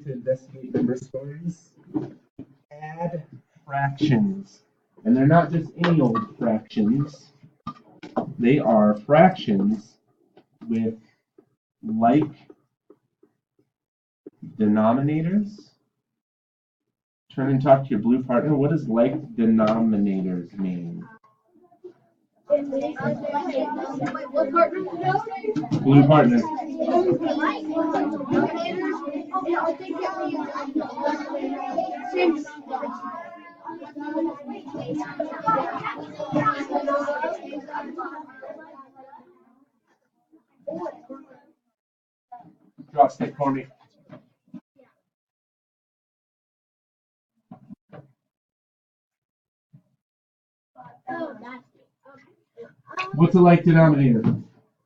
To investigate number stories, add fractions. And they're not just any old fractions. They are fractions with like denominators. Turn and talk to your blue partner. What does like denominators mean? What partner? Blue partner. Draw stick for me. What's a like denominator?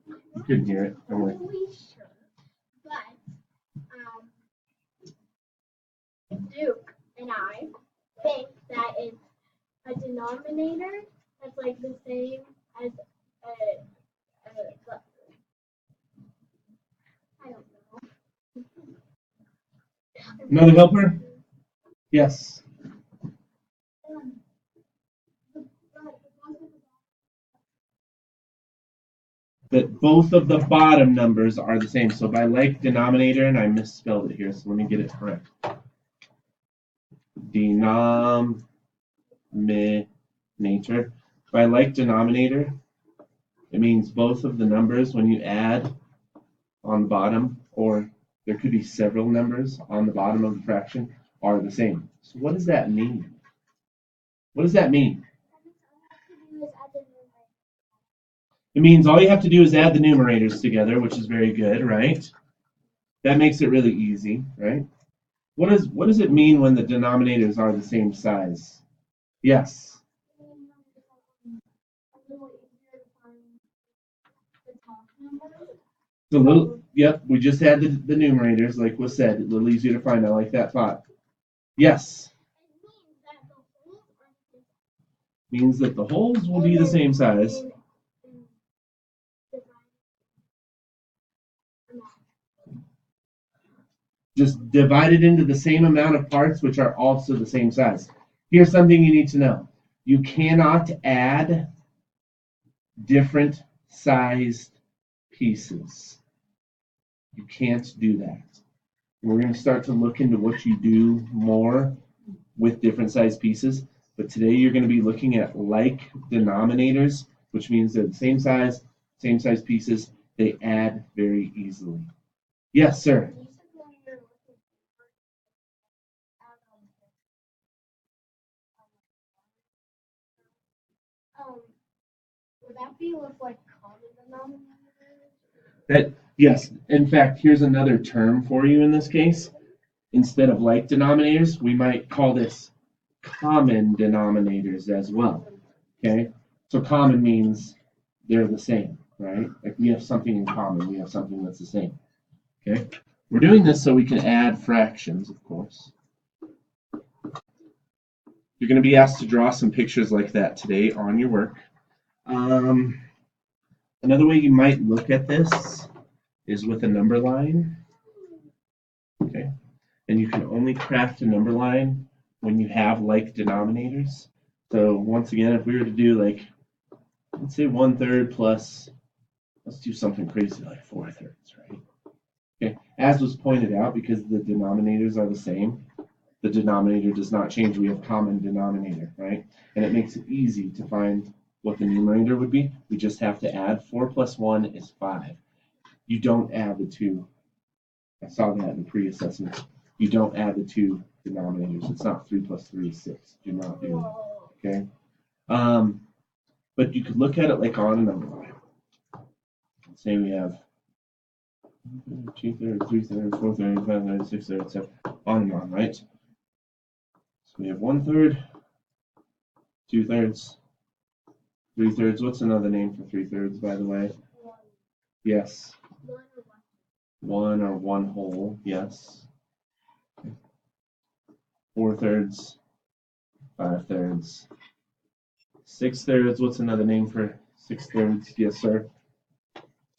You couldn't hear it. Don't worry. Duke and I think that it's a denominator that's like the same as I don't know. Another helper? Yes. That both of the bottom numbers are the same. So by like denominator, and I misspelled it here, so let me get it correct. Denominator. By like denominator, it means both of the numbers when you add on the bottom, or there could be several numbers on the bottom of the fraction, are the same. So what does that mean? What does that mean? It means all you have to do is add the numerators together, which is very good, right? That makes it really easy, right? What does it mean when the denominators are the same size? Yes. It's a little, yep, we just had the numerators, like was said, a little easier to find. I like that thought. Yes. Means that the wholes will be the same size. Just divide it into the same amount of parts, which are also the same size. Here's something you need to know. You cannot add different sized pieces. You can't do that. We're going to start to look into what you do more with different sized pieces. But today you're going to be looking at like denominators, which means they're the same size pieces. They add very easily. Yes, sir. Would that be with like common denominators? That yes. In fact, here's another term for you in this case. Instead of like denominators, we might call this common denominators as well. Okay? So common means they're the same, right? Like we have something in common, we have something that's the same. Okay? We're doing this so we can add fractions, of course. You're going to be asked to draw some pictures like that today on your work. Another way you might look at this is with a number line. Okay? And you can only craft a number line when you have like denominators. So once again, if we were to do like, let's say 1/3 plus, let's do something crazy like 4/3, right? Okay, as was pointed out, because the denominators are the same, the denominator does not change. We have common denominator, right? And it makes it easy to find what the numerator would be. We just have to add 4 plus 1 is 5. You don't add the two. I saw that in the pre-assessment. You don't add the two denominators. It's not 3 plus 3 is 6. Do not do that. Okay? But you could look at it like on a number line. Let's say we have 2/3, 3/3, 4/3, 5/3, 6/3, 7, on and on, right? So we have 1/3, 2/3, 3/3. What's another name for 3/3, by the way? Yes. 1 or 1 whole, yes. 4/3, 5/3, 6/3. What's another name for 6/3? Yes, sir.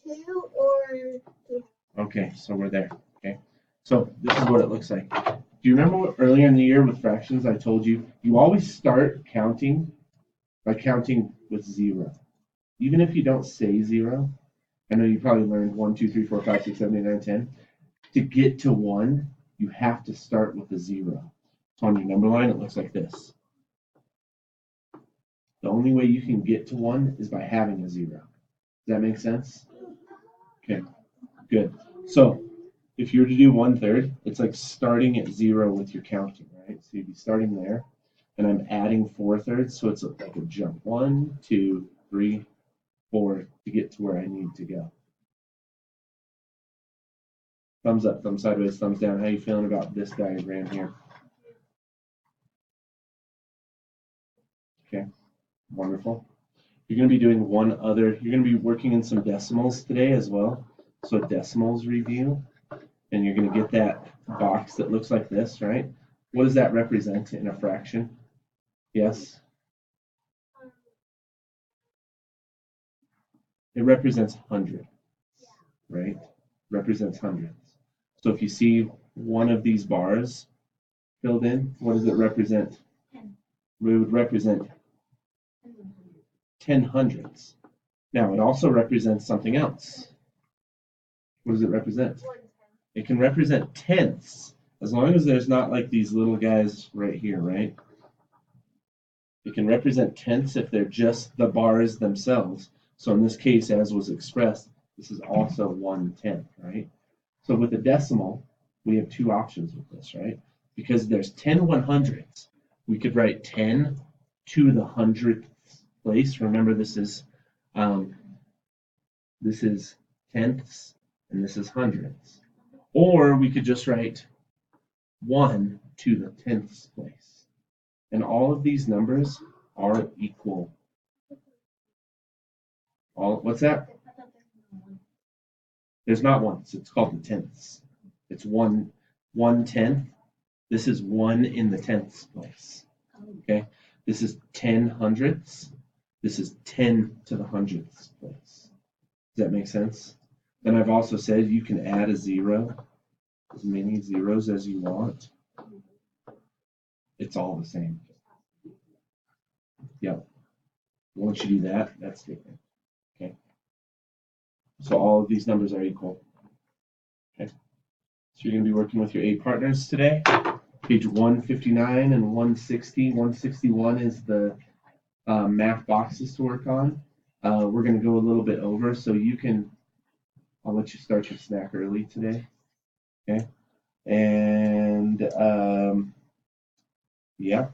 2 or 3. Okay, so we're there. Okay, So this is what it looks like. Do you remember what, earlier in the year with fractions I told you, you always start counting by counting with 0. Even if you don't say 0, I know you probably learned 1, 2, 3, 4, 5, 6, 7, 8, 9, 10. To get to 1, you have to start with a 0. So on your number line, it looks like this. The only way you can get to 1 is by having a 0. Does that make sense? Okay, good. So if you were to do 1/3, it's like starting at 0 with your counting, right? So you'd be starting there, and I'm adding 4/3, so it's like a jump. 1, 2, 3, 4 to get to where I need to go. Thumbs up, thumbs sideways, thumbs down. How you feeling about this diagram here? Okay, wonderful. You're going to be doing one other, you're going to be working in some decimals today as well. So a decimals review, and you're going to get that box that looks like this, right? What does that represent in a fraction? Yes? It represents 100, right? Represents hundreds. So if you see one of these bars filled in, what does it represent? We would represent 10 hundredths. Now, it also represents something else. What does it represent? It can represent tenths, as long as there's not like these little guys right here, right? It can represent tenths if they're just the bars themselves. So in this case, as was expressed, this is also 1/10, right? So with the decimal, we have two options with this, right? Because there's 10 100ths, we could write 10 to the 100th place. Remember, this is tenths and this is hundredths. Or we could just write 1 to the 10th place. And all of these numbers are equal. What's that? There's not one. So it's called the tenths. It's 1/10. This is 1 in the 10th place. Okay? This is 10 hundredths. This is 10 to the 100th place. Does that make sense? Then I've also said you can add a 0, as many zeros as you want. It's all the same. Yep. Once you do that, that's different. Okay. So all of these numbers are equal. Okay. So you're going to be working with your 8 partners today. Page 159 and 160. 161 is the math boxes to work on. We're going to go a little bit over, so you can, I'll let you start your snack early today. Okay. And yeah,